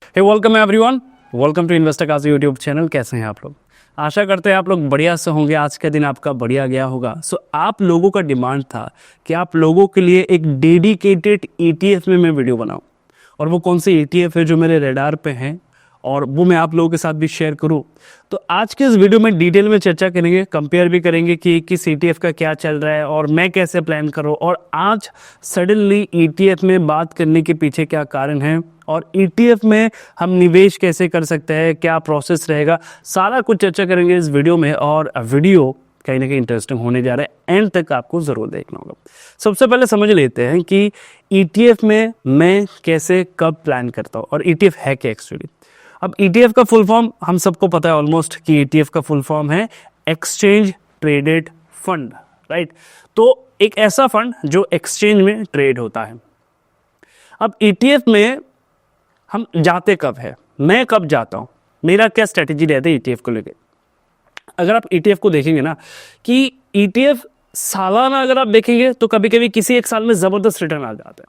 Hey welcome everyone, welcome to investor Kazi YouTube channel. कैसे हैं आप लोग? आशा करते हैं आप लोग बढ़िया से होंगे। आज का दिन आपका बढ़िया गया होगा। आप लोगों का डिमांड था कि आप लोगों के लिए एक डेडिकेटेड ETF में मैं वीडियो बनाऊं, और वो कौन से ETF है जो मेरे रेडार पे हैं और वो मैं आप लोगों के साथ भी शेयर करूं। तो आज के इस वीडियो में डिटेल में चर्चा करेंगे, कंपेयर भी करेंगे कि किस ETF का क्या चल रहा है और मैं कैसे प्लान करूं, और आज सडनली ETF में बात करने के पीछे क्या कारण है, और ETF में हम निवेश कैसे कर सकते हैं, क्या प्रोसेस रहेगा, सारा कुछ चर्चा करेंगे इस वीडियो में। और वीडियो कहीं ना कहीं इंटरेस्टिंग होने जा रहा है, एंड तक आपको ज़रूर देखना होगा। सबसे पहले समझ लेते हैं कि ETF में मैं कैसे कब प्लान करता हूँ और ETF है क्या एक्चुअली। अब ETF का फुल फॉर्म हम सबको पता है ऑलमोस्ट कि ETF का फुल फॉर्म है एक्सचेंज ट्रेडेड फंड, राइट। तो एक ऐसा फंड जो एक्सचेंज में ट्रेड होता है। अब ETF में हम जाते कब है, मैं कब जाता हूँ, मेरा क्या स्ट्रेटेजी रहता है ETF को लेकर। अगर आप ETF को देखेंगे ना कि ETF सालाना अगर आप देखेंगे तो कभी कभी किसी एक साल में ज़बरदस्त रिटर्न आ जाता है,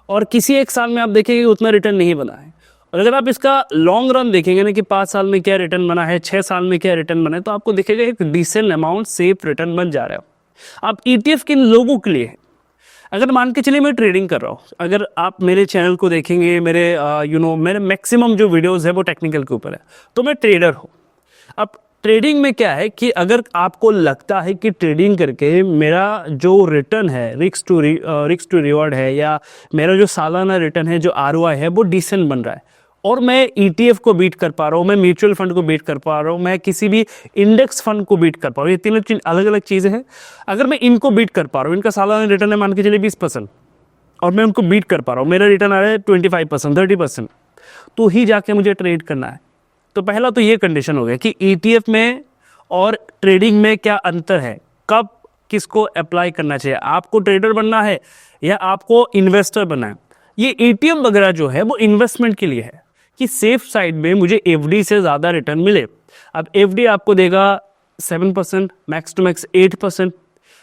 और किसी एक साल में आप देखेंगे उतना रिटर्न नहीं बना है। और अगर आप इसका लॉन्ग रन देखेंगे ना कि 5 साल में क्या रिटर्न बना है, 6 साल में क्या रिटर्न बना है, तो आपको दिखेगा एक डिसेंट अमाउंट सेफ रिटर्न बन जा रहा है। अब ETF किन लोगों के लिए है? अगर मान के चलिए मैं ट्रेडिंग कर रहा हूँ, अगर आप मेरे चैनल को देखेंगे, मेरे मेरे मैक्सिमम जो वीडियोस है वो टेक्निकल के ऊपर है, तो मैं ट्रेडर हूँ। अब ट्रेडिंग में क्या है कि अगर आपको लगता है कि ट्रेडिंग करके मेरा जो रिटर्न है, रिस्क टू रिवॉर्ड है, या मेरा जो सालाना रिटर्न है, जो ROI है, वो डिसेंट बन रहा है, और मैं ETF को बीट कर पा रहा हूँ, मैं म्यूचुअल फंड को बीट कर पा रहा हूँ, मैं किसी भी इंडेक्स फंड को बीट कर पा रहा हूँ, ये तीनों अलग अलग चीज़ें हैं। अगर मैं इनको बीट कर पा रहा हूँ, इनका सालाना रिटर्न है मान के चलिए 20%, और मैं उनको बीट कर पा रहा हूँ, मेरा रिटर्न आ रहा है 25%, 30%, तो ही जाके मुझे ट्रेड करना है। तो पहला तो ये कंडीशन हो गया कि ETF में और ट्रेडिंग में क्या अंतर है, कब किसको अप्लाई करना चाहिए, आपको ट्रेडर बनना है या आपको इन्वेस्टर बनना है। ये ATM वगैरह जो है वो इन्वेस्टमेंट के लिए है कि सेफ साइड में मुझे FD से ज़्यादा रिटर्न मिले। अब FD आपको देगा 7%, मैक्स टू मैक्स 8%।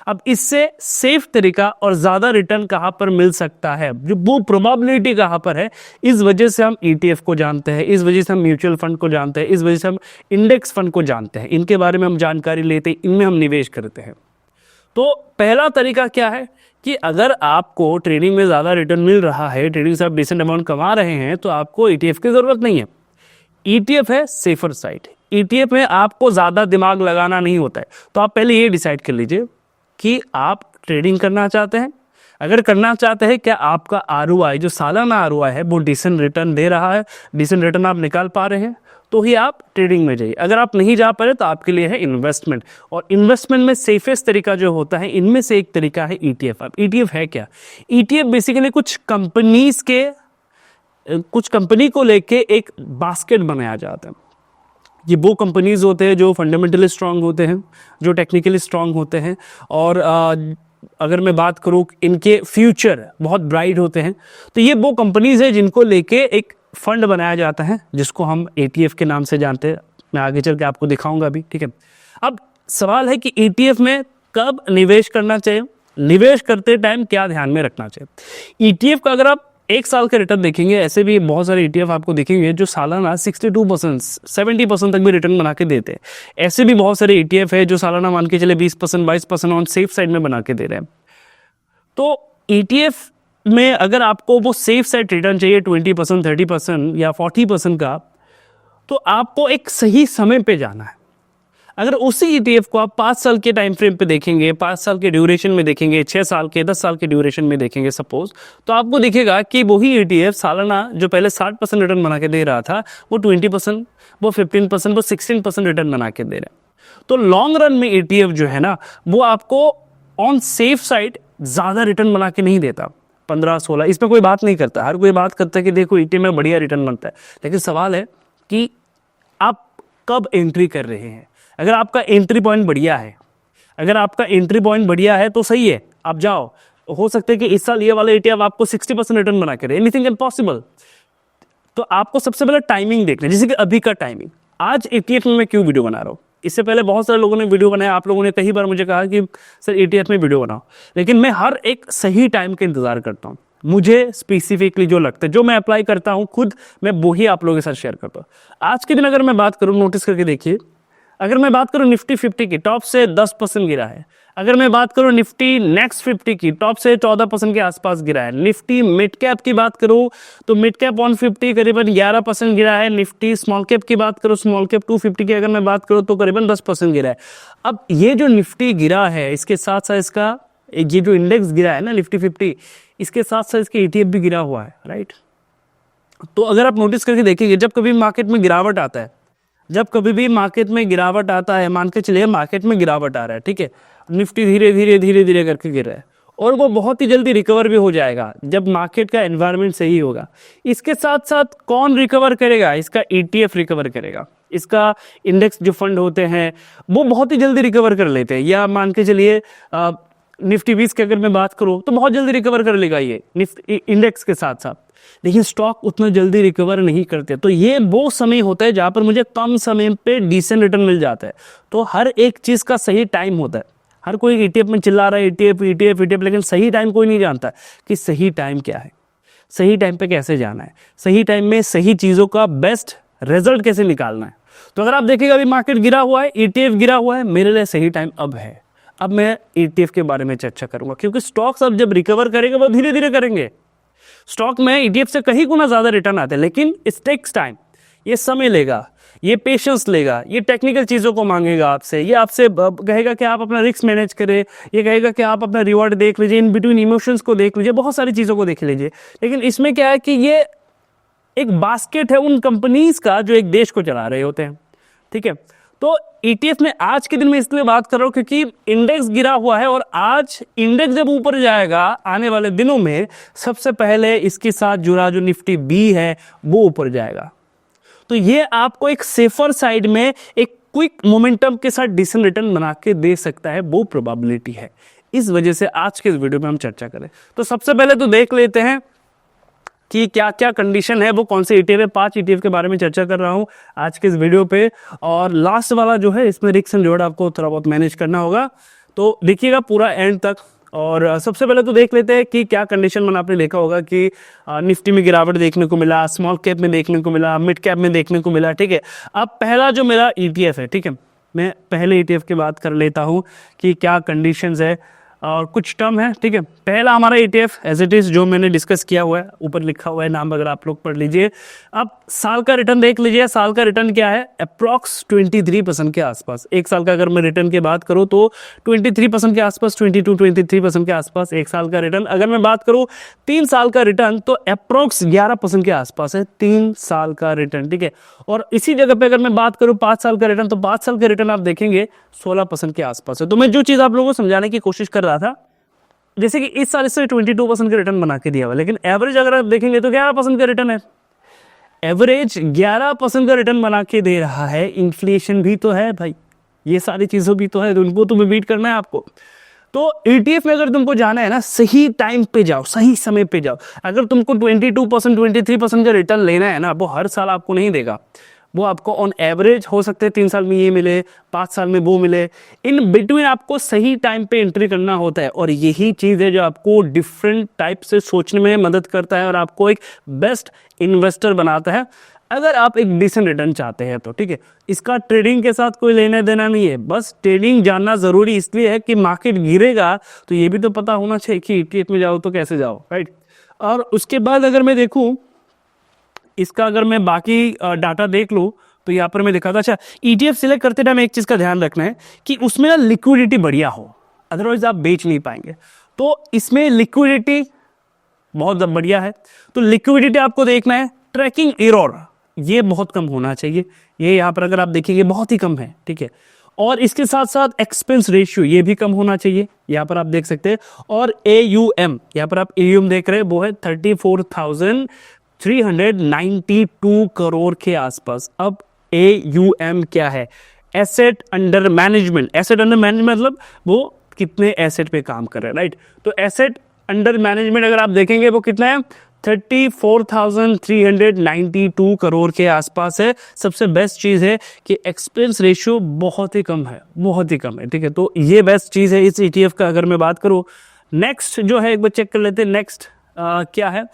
अब इससे सेफ तरीका और ज़्यादा रिटर्न कहाँ पर मिल सकता है, जो वो प्रोबेबिलिटी कहाँ पर है, इस वजह से हम ETF को जानते हैं, इस वजह से हम म्यूचुअल फंड को जानते हैं, इस वजह से हम इंडेक्स फंड को जानते हैं, इनके बारे में हम जानकारी लेते हैं, इनमें हम निवेश करते हैं। तो पहला तरीका क्या है कि अगर आपको ट्रेडिंग में ज़्यादा रिटर्न मिल रहा है, ट्रेडिंग से आप डिसेंट अमाउंट कमा रहे हैं, तो आपको ETF की ज़रूरत नहीं है। ETF है सेफर साइड। ETF में आपको ज़्यादा दिमाग लगाना नहीं होता है। तो आप पहले ये डिसाइड कर लीजिए कि आप ट्रेडिंग करना चाहते हैं। अगर करना चाहते हैं, क्या आपका ROI जो सालाना ROI है वो डिसेंट रिटर्न दे रहा है, डिसेंट रिटर्न आप निकाल पा रहे हैं, तो ही आप ट्रेडिंग में जाइए। अगर आप नहीं जा पा रहे तो आपके लिए है इन्वेस्टमेंट, और इन्वेस्टमेंट में सेफेस्ट तरीका जो होता है, इनमें से एक तरीका है ETF। अब ETF है क्या? ETF बेसिकली कुछ कंपनी को लेके एक बास्केट बनाया जाता है। ये वो कंपनीज होते हैं जो फंडामेंटली स्ट्रांग होते हैं, जो टेक्निकली स्ट्रांग होते हैं, और अगर मैं बात करूँ इनके फ्यूचर बहुत ब्राइट होते हैं। तो ये वो कंपनीज है जिनको लेके एक फंड बनाया जाता है, जिसको हम ETF के नाम से जानते हैं। मैं आगे चल के आपको दिखाऊंगा अभी, ठीक है। अब सवाल है कि ETF में कब निवेश करना चाहिए, निवेश करते टाइम क्या ध्यान में रखना चाहिए। ETF का अगर आप 1 साल का रिटर्न देखेंगे, ऐसे भी बहुत सारे ETF आपको दिखेंगे जो सालाना 62%, 70% तक भी रिटर्न बना के देते हैं। ऐसे भी बहुत सारे ETF है जो सालाना मान के चले 20%, 22% ऑन सेफ साइड में बना के दे रहे हैं। तो ETF में अगर आपको वो सेफ साइड रिटर्न चाहिए 20%, 30% या 40% का, तो आपको एक सही समय पे जाना है। अगर उसी ETF को आप 5 साल के टाइम फ्रेम पे देखेंगे, 5 साल के ड्यूरेशन में देखेंगे, 6 साल के, 10 साल के ड्यूरेशन में देखेंगे सपोज, तो आपको दिखेगा कि वही ETF सालाना जो पहले 60% रिटर्न बना के दे रहा था, वो 20%, वो 15%, वो 16% रिटर्न बना के दे रहा है। तो लॉन्ग रन में ETF जो है ना, वो आपको ऑन सेफ साइड ज़्यादा रिटर्न बना के नहीं देता। 15-16 इसमें कोई बात नहीं करता, हर कोई बात करता है कि देखो ETF में बढ़िया रिटर्न बनता है, लेकिन सवाल है कि आप कब एंट्री कर रहे हैं। अगर आपका एंट्री पॉइंट बढ़िया है, अगर आपका एंट्री पॉइंट बढ़िया है तो सही है, आप जाओ। हो सकता है कि इस साल ये वाला ETF आपको 60% रिटर्न बना के दे, एनीथिंग इज पॉसिबल। तो आपको सबसे पहले टाइमिंग देखना है, जैसे कि अभी का टाइमिंग। आज ETF में मैं क्यों वीडियो बना रहा हूँ, इससे पहले बहुत सारे लोगों ने वीडियो बनाया, आप लोगों ने कई बार मुझे कहा कि सर ETF में वीडियो बनाओ, लेकिन मैं हर एक सही टाइम का इंतज़ार करता हूँ। मुझे स्पेसिफिकली जो लगता है, जो मैं अप्लाई करता हूँ खुद, मैं वो ही आप लोगों के साथ शेयर करता हूँ। आज के दिन अगर मैं बात करूँ, नोटिस करके देखिए, अगर मैं बात करूँ निफ्टी 50 की, टॉप से 10% गिरा है। अगर मैं बात करूँ निफ्टी नेक्स्ट 50 की, टॉप से 14% के आसपास गिरा है। निफ्टी मिड कैप की बात करूँ तो मिड कैप 150 करीबन 11% गिरा है। निफ्टी स्मॉल कैप की बात करूँ, स्मॉल कैप 250 की अगर मैं बात करूँ तो करीबन 10% गिरा है। अब ये जो निफ्टी गिरा है, इसके साथ साथ इसका ये जो इंडेक्स गिरा है ना निफ्टी 50, इसके साथ साथ इसके ETF भी गिरा हुआ है, राइट। तो अगर आप नोटिस करके देखेंगे, जब कभी मार्केट में गिरावट आता है, जब कभी भी मार्केट में गिरावट आता है, मान के चलिए मार्केट में गिरावट आ रहा है, ठीक है, निफ्टी धीरे धीरे धीरे धीरे करके गिर रहा है, और वो बहुत ही जल्दी रिकवर भी हो जाएगा जब मार्केट का एनवायरनमेंट सही होगा। इसके साथ साथ कौन रिकवर करेगा? इसका ETF रिकवर करेगा, इसका इंडेक्स जो फंड होते हैं वो बहुत ही जल्दी रिकवर कर लेते हैं। या मान के चलिए निफ्टी 20 की अगर मैं बात करूँ तो बहुत जल्दी रिकवर कर लेगा ये इंडेक्स के साथ साथ, लेकिन स्टॉक उतना जल्दी रिकवर नहीं करते। तो ये वो समय होता है जहाँ पर मुझे कम समय पे डिसेंट रिटर्न मिल जाता है। तो हर एक चीज़ का सही टाइम होता है। हर कोई ETF में चिल्ला रहा है ETF, लेकिन सही टाइम कोई नहीं जानता कि सही टाइम क्या है, सही टाइम पे कैसे जाना है, सही टाइम में सही चीज़ों का बेस्ट रिजल्ट कैसे निकालना है। तो अगर आप देखिएगा अभी मार्केट गिरा हुआ है, ETF गिरा हुआ है, मेरे लिए सही टाइम अब है। अब मैं ETF के बारे में चर्चा करूंगा, क्योंकि स्टॉक्स अब जब रिकवर करेंगे वो धीरे धीरे करेंगे। स्टॉक में ETF से कहीं गुना ज्यादा रिटर्न आते हैं, लेकिन इट टेक्स टाइम, ये समय लेगा, ये पेशेंस लेगा, ये टेक्निकल चीज़ों को मांगेगा आपसे, ये आपसे कहेगा कि आप अपना रिस्क मैनेज करें, ये कहेगा कि आप अपना रिवॉर्ड देख लीजिए, इन बिटवीन इमोशंस को देख लीजिए, बहुत सारी चीज़ों को देख लीजिए। लेकिन इसमें क्या है कि ये एक बास्केट है उन कंपनीज का जो एक देश को चला रहे होते हैं, ठीक है। तो ETF में आज के दिन में इसलिए बात कर रहा हूं क्योंकि इंडेक्स गिरा हुआ है, और आज इंडेक्स जब ऊपर जाएगा आने वाले दिनों में, सबसे पहले इसके साथ जुड़ा जो निफ्टी B है वो ऊपर जाएगा। तो ये आपको एक सेफर साइड में एक क्विक मोमेंटम के साथ डिसेंट रिटर्न बना के दे सकता है, वो प्रोबेबिलिटी है। इस वजह से आज के इस वीडियो में हम चर्चा करें। तो सबसे पहले तो देख लेते हैं कि क्या क्या कंडीशन है, वो कौन से ETF है। 5 ETF के बारे में चर्चा कर रहा हूं आज के इस वीडियो पे, और लास्ट वाला जो है इसमें रिस्क एंड रिवॉर्ड आपको थोड़ा बहुत मैनेज करना होगा, तो देखिएगा पूरा एंड तक। और सबसे पहले तो देख लेते हैं कि क्या कंडीशन मैंने आपने देखा होगा कि निफ्टी में गिरावट देखने को मिला, स्मॉल कैप में देखने को मिला, मिड कैप में देखने को मिला, ठीक है। अब पहला जो मेरा ETF है, ठीक है, मैं पहले ETF की बात कर लेता हूँ कि क्या कंडीशंस है और कुछ टर्म है, ठीक है। पहला हमारा ETF एज इट इज़ जो मैंने डिस्कस किया हुआ है, ऊपर लिखा हुआ है नाम, अगर आप लोग पढ़ लीजिए। अब साल का रिटर्न देख लीजिए, साल का रिटर्न क्या है, अप्रॉक्स 23% के आसपास। एक साल का अगर मैं रिटर्न की बात करूँ तो 23% के आसपास, 22-23% के आसपास एक साल का रिटर्न। अगर मैं बात करूँ 3 साल का रिटर्न तो अप्रॉक्स 11% के आसपास है 3 साल का रिटर्न, ठीक है। और इसी जगह पे अगर मैं बात करूँ 5 साल का रिटर्न, तो 5 साल का रिटर्न आप देखेंगे 16% के आसपास है। तो मैं जो चीज़ आप लोगों को समझाने की कोशिश कर रहा था, जैसे कि इस साल इससे 22% का रिटर्न बना के दिया हुआ, लेकिन एवरेज अगर आप देखेंगे तो 11% का रिटर्न है। एवरेज 11% का रिटर्न बना के दे रहा है। इन्फ्लेशन भी तो है भाई, ये सारी चीज़ों भी तो है, तो उनको तुम्हें बीट करना है आपको। तो ETF में अगर तुमको जाना है ना, सही टाइम पे जाओ, सही समय पे जाओ। अगर तुमको 22%, 23% का रिटर्न लेना है ना, वो हर साल आपको नहीं देगा, वो आपको ऑन एवरेज हो सकते हैं 3 साल में ये मिले, 5 साल में वो मिले। इन बिटवीन आपको सही टाइम पे एंट्री करना होता है, और यही चीज़ है जो आपको डिफरेंट टाइप से सोचने में मदद करता है और आपको एक बेस्ट इन्वेस्टर बनाता है। अगर आप एक डिसेंट रिटर्न चाहते हैं तो, ठीक है। इसका ट्रेडिंग के साथ कोई लेना देना नहीं है, बस ट्रेडिंग जानना ज़रूरी इसलिए है कि मार्केट गिरेगा तो ये भी तो पता होना चाहिए कि ETF में जाओ तो कैसे जाओ, राइट। और उसके बाद अगर मैं देखूँ इसका, अगर मैं बाकी डाटा देख लूँ तो यहाँ पर मैं दिखा था। अच्छा, ETF सिलेक्ट करते टाइम एक चीज़ का ध्यान रखना है कि उसमें ना लिक्विडिटी बढ़िया हो, अदरवाइज आप बेच नहीं पाएंगे। तो इसमें लिक्विडिटी बहुत बढ़िया है, तो लिक्विडिटी आपको देखना है। ट्रैकिंग एरर ये बहुत कम होना चाहिए, ये यहाँ पर अगर आप देखेंगे बहुत ही कम है, ठीक है। और इसके साथ साथ एक्सपेंस रेशियो ये भी कम होना चाहिए, यहाँ पर आप देख सकते हैं। और AUM, यहाँ पर आप AUM देख रहे हैं, वो है 34,392 करोड़ के आसपास। अब AUM क्या है, asset under management. Asset under management मतलब वो कितने एसेट पे काम कर रहे हैं, राइट। तो एसेट अंडर मैनेजमेंट अगर आप देखेंगे वो कितना है, 34,392 करोड़ के आसपास है। सबसे बेस्ट चीज़ है कि एक्सपेंस रेशियो बहुत ही कम है, बहुत ही कम है, ठीक है। तो ये बेस्ट चीज़ है इस ETF का, अगर मैं बात करूँ। नेक्स्ट जो है एक बार चेक कर लेते हैं। नेक्स्ट क्या है,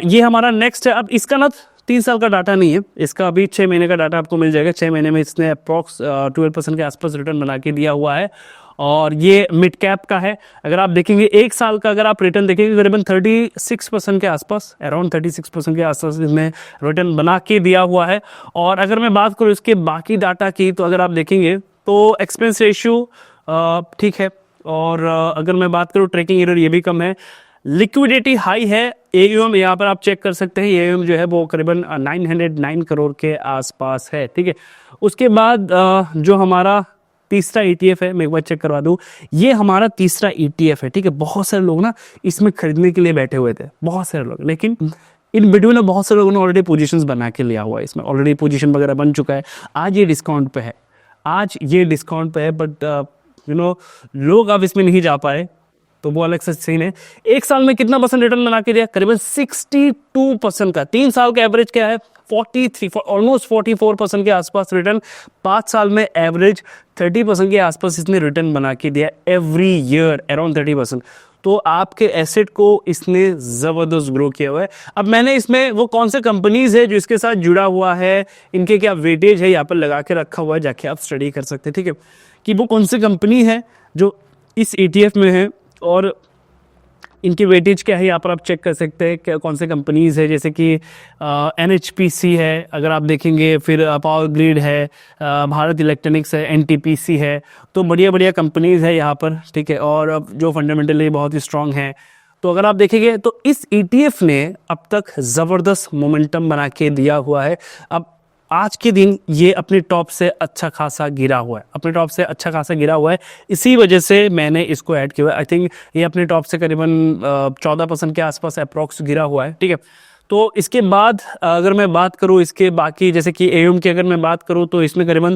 ये हमारा नेक्स्ट है। अब इसका ना 3 साल का डाटा नहीं है, इसका अभी 6 महीने का डाटा आपको मिल जाएगा। 6 महीने में इसने अप्रॉक्स 12% के आसपास रिटर्न बना के दिया हुआ है, और ये मिड कैप का है। अगर आप देखेंगे 1 साल का अगर आप रिटर्न देखेंगे करीबन 36% के आसपास, अराउंड 36% के आसपास इसमें रिटर्न बना के दिया हुआ है। और अगर मैं बात करूँ इसके बाकी डाटा की, तो अगर आप देखेंगे तो एक्सपेंस रेशियो ठीक है, और अगर मैं बात करूँ ट्रैकिंग एरर ये भी कम है, लिक्विडिटी हाई है। एयूएम यहाँ पर आप चेक कर सकते हैं, एयूएम जो है वो करीबन 909 करोड़ के आसपास है, ठीक है। उसके बाद जो हमारा तीसरा ETF है, मैं एक बार चेक करवा दूँ, ये हमारा तीसरा ETF है, ठीक है। बहुत सारे लोग ना इसमें खरीदने के लिए बैठे हुए थे, बहुत सारे लोग, लेकिन इन बिटवीन में बहुत सारे लोगों ने ऑलरेडी पोजीशंस बना के लिया हुआ है, इसमें ऑलरेडी पोजीशन वगैरह बन चुका है। आज ये डिस्काउंट पे है, आज ये डिस्काउंट पे है, बट लोग अब इसमें नहीं जा पाए, तो वो अलग से सीन है। 1 साल में कितना परसेंट रिटर्न बना के दिया? करीबन 62% का। 3 साल का एवरेज क्या है? 43, ऑलमोस्ट 44% के आसपास रिटर्न। 5 साल में एवरेज 30% के आसपास इसने रिटर्न बना के दिया एवरी ईयर, अराउंड 30%। तो आपके एसेट को इसने ज़बरदस्त ग्रो किया हुआ है। अब मैंने इसमें वो कौन से कंपनीज है जो इसके साथ जुड़ा हुआ है, इनके क्या वेटेज है, यहाँ पर लगा के रखा हुआ है, जाके आप स्टडी कर सकते हैं, ठीक है, कि वो कौन सी कंपनी है जो इस ETF में है और इनकी वेटेज क्या है। यहाँ पर आप चेक कर सकते हैं कि कौन से कंपनीज है, जैसे कि NHPC है, अगर आप देखेंगे, फिर पावर ग्रिड है, भारत इलेक्ट्रॉनिक्स है, NTPC है। तो बढ़िया बढ़िया कंपनीज है यहाँ पर, ठीक है, और जो फंडामेंटली बहुत ही स्ट्रांग है। तो अगर आप देखेंगे तो इस ETF ने अब तक ज़बरदस्त मोमेंटम बना के दिया हुआ है। अब आज के दिन ये अपने टॉप से अच्छा खासा गिरा हुआ है, अपने टॉप से अच्छा खासा गिरा हुआ है, इसी वजह से मैंने इसको ऐड किया हुआ है। आई थिंक ये अपने टॉप से करीबन 14% के आसपास अप्रॉक्स गिरा हुआ है, ठीक है। तो इसके बाद अगर मैं बात करूँ इसके बाकी, जैसे कि एयूएम की अगर मैं बात करूँ, तो इसमें करीबन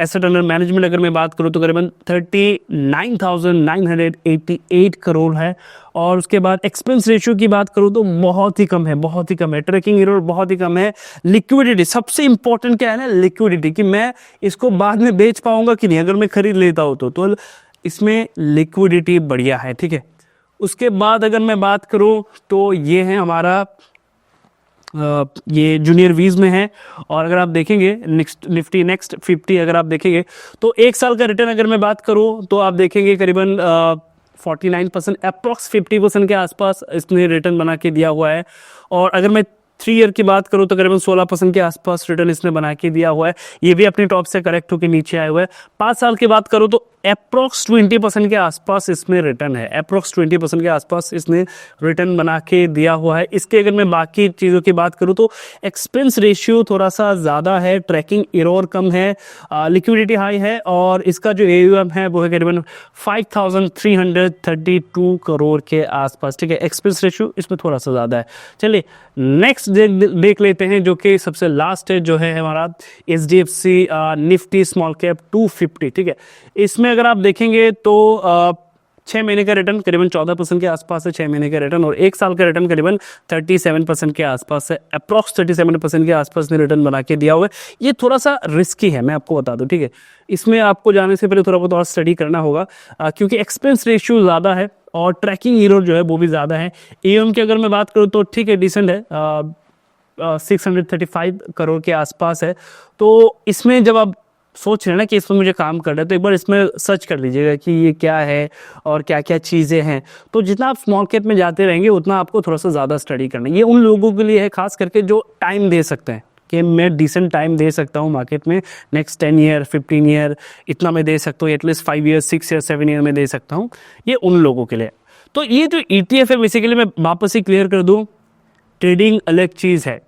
एसेट अंडर मैनेजमेंट अगर मैं बात करूँ तो करीबन 39,988 करोड़ है। और उसके बाद एक्सपेंस रेशियो की बात करूँ तो बहुत ही कम है, बहुत ही कम है। ट्रैकिंग एरर बहुत ही कम है। लिक्विडिटी सबसे इंपॉर्टेंट क्या है ना, लिक्विडिटी, कि मैं इसको बाद में बेच पाऊंगा कि नहीं अगर मैं खरीद लेता हूँ तो इसमें लिक्विडिटी बढ़िया है, ठीक है। उसके बाद अगर मैं बात करूँ तो ये है हमारा ये जूनियर वीज में है। और अगर आप देखेंगे निफ्टी नेक्स्ट 50 अगर आप देखेंगे तो 1 साल का रिटर्न अगर मैं बात करूं तो आप देखेंगे करीबन 49%, अप्रॉक्स 50% के आसपास इसने रिटर्न बना के दिया हुआ है। और अगर मैं 3 ईयर की बात करूं तो करीबन 16% के आसपास रिटर्न इसने बना के दिया हुआ है। ये भी अपने टॉप से करेक्ट होकर नीचे आए हुए है। 5 साल की बात करूं तो अप्रॉक्स 20% के आसपास इसमें रिटर्न है, अप्रॉक्स 20% के आसपास इसने रिटर्न बना के दिया हुआ है। इसके अगर मैं बाकी चीज़ों की बात करूं तो एक्सपेंस रेशियो थोड़ा सा ज़्यादा है, ट्रैकिंग एरर कम है, लिक्विडिटी हाई है, और इसका जो AUM है वो है करीबन 5,332 करोड़ के आसपास, ठीक है। एक्सपेंस रेशियो इसमें थोड़ा सा ज़्यादा है। चलिए नेक्स्ट देख लेते हैं, जो कि सबसे लास्ट है, जो है हमारा HDFC निफ्टी स्मॉल कैप 250, ठीक है। इसमें अगर आप देखेंगे तो 6 महीने का रिटर्न करीबन 14% के आसपास है, 6 महीने का रिटर्न, और 1 साल का रिटर्न करीबन 37% के आसपास है, अप्रॉक्स 37% के आसपास ने रिटर्न बना के दिया हुआ है। ये थोड़ा सा रिस्की है, मैं आपको बता दूं, ठीक है। इसमें आपको जाने से पहले थोड़ा बहुत और स्टडी करना होगा, क्योंकि एक्सपेंस रेशियो ज़्यादा है और ट्रैकिंग एरर जो है वो भी ज़्यादा है। AUM की अगर मैं बात करूँ तो ठीक है, डिसेंट है, 635 करोड़ के आसपास है। तो इसमें जब आप सोच रहे हैं ना कि इसमें मुझे काम करना है, तो एक बार इसमें सर्च कर लीजिएगा कि ये क्या है और क्या क्या चीज़ें हैं। तो जितना आप स्मॉल कैप में जाते रहेंगे उतना आपको थोड़ा सा ज़्यादा स्टडी करना है। ये उन लोगों के लिए है खास करके जो टाइम दे सकते हैं, कि मैं डिसेंट टाइम दे सकता हूँ मार्केट में, नेक्स्ट 10 ईयर 15 ईयर इतना मैं दे सकता हूँ, एटलीस्ट 5 ईयर 6 ईयर 7 ईयर में दे सकता हूँ। ये उन लोगों के लिए। तो ये जो ETF है, बेसिकली मैं वापस ही क्लियर कर दूँ, ट्रेडिंग अलग चीज़ है,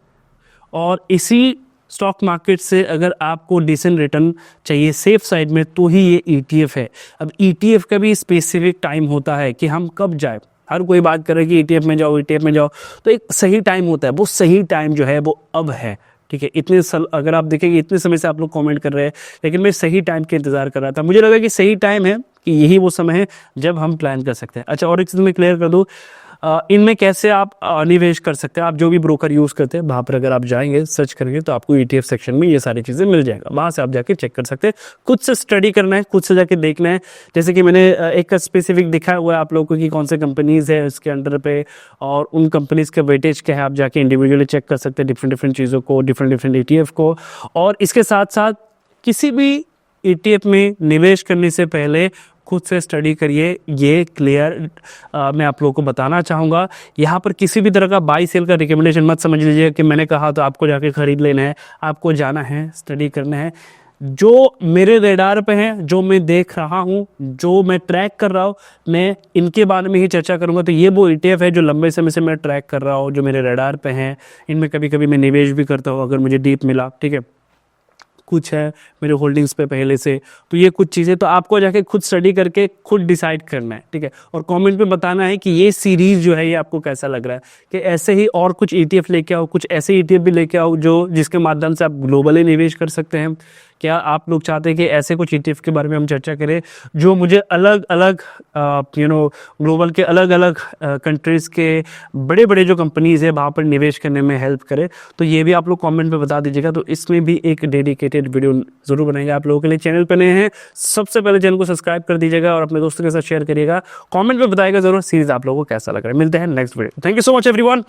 और इसी स्टॉक मार्केट से अगर आपको डिसेंट रिटर्न चाहिए सेफ साइड में, तो ही ये ETF है। अब ETF का भी स्पेसिफिक टाइम होता है कि हम कब जाए। हर कोई बात करे कि ETF में जाओ, ETF में जाओ, तो एक सही टाइम होता है, वो सही टाइम जो है वो अब है, ठीक है। इतने अगर आप देखेंगे इतने समय से आप लोग कमेंट कर रहे हैं, लेकिन मैं सही टाइम के इंतजार कर रहा था। मुझे लगा कि सही टाइम है, कि यही वो समय है जब हम प्लान कर सकते हैं। अच्छा, और एक चीज़ मैं क्लियर कर दूँ, इनमें कैसे आप निवेश कर सकते हैं। आप जो भी ब्रोकर यूज़ करते हैं वहाँ पर अगर आप जाएंगे सर्च करेंगे तो आपको ETF सेक्शन में ये सारी चीज़ें मिल जाएगा, वहाँ से आप जाके चेक कर सकते हैं। खुद से स्टडी करना है, खुद से जाके देखना है। जैसे कि मैंने एक स्पेसिफिक दिखाया हुआ है आप लोगों को कि कौन से कंपनीज़ है उसके अंडर पे और उन कंपनीज़ का वेटेज क्या है। आप जाके इंडिविजुअली चेक कर सकते हैं डिफरेंट चीज़ों को, डिफरेंट ETF को। और इसके साथ साथ किसी भी ETF में निवेश करने से पहले खुद से स्टडी करिए, ये क्लियर मैं आप लोगों को बताना चाहूँगा। यहाँ पर किसी भी तरह का बाई सेल का रिकमेंडेशन मत समझ लीजिए कि मैंने कहा तो आपको जाके ख़रीद लेना है। आपको जाना है, स्टडी करना है। जो मेरे रेडार पे हैं, जो मैं देख रहा हूँ, जो मैं ट्रैक कर रहा हूँ, मैं इनके बारे में ही चर्चा करूँगा। तो ये वो ETF है जो लंबे समय से मैं ट्रैक कर रहा हूँ, जो मेरे रेडार पे हैं। इनमें कभी कभी मैं निवेश भी करता हूँ अगर मुझे डीप मिला, ठीक है। कुछ है मेरे होल्डिंग्स पे पहले से, तो ये कुछ चीज़ें तो आपको जाके खुद स्टडी करके खुद डिसाइड करना है, ठीक है। और कमेंट पे बताना है कि ये सीरीज़ जो है ये आपको कैसा लग रहा है, कि ऐसे ही और कुछ ETF लेके आओ, कुछ ऐसे ETF भी लेके आओ जो जिसके माध्यम से आप ग्लोबली निवेश कर सकते हैं। क्या आप लोग चाहते हैं कि ऐसे कुछ ETF के बारे में हम चर्चा करें जो मुझे अलग अलग ग्लोबल के अलग अलग कंट्रीज़ के बड़े बड़े जो कंपनीज़ है वहाँ पर निवेश करने में हेल्प करे? तो ये भी आप लोग कमेंट पे बता दीजिएगा। तो इसमें भी एक डेडिकेटेड वीडियो ज़रूर बनाएंगे आप लोगों के लिए। चैनल पर नए हैं, सबसे पहले चैनल को सब्सक्राइब कर दीजिएगा और अपने दोस्तों के साथ शेयर करिएगा। कॉमेंट में बताइएगा ज़रूर सीरीज़ आप लोगों को कैसा लग रहा है। मिलते हैं next video. Thank you so much everyone.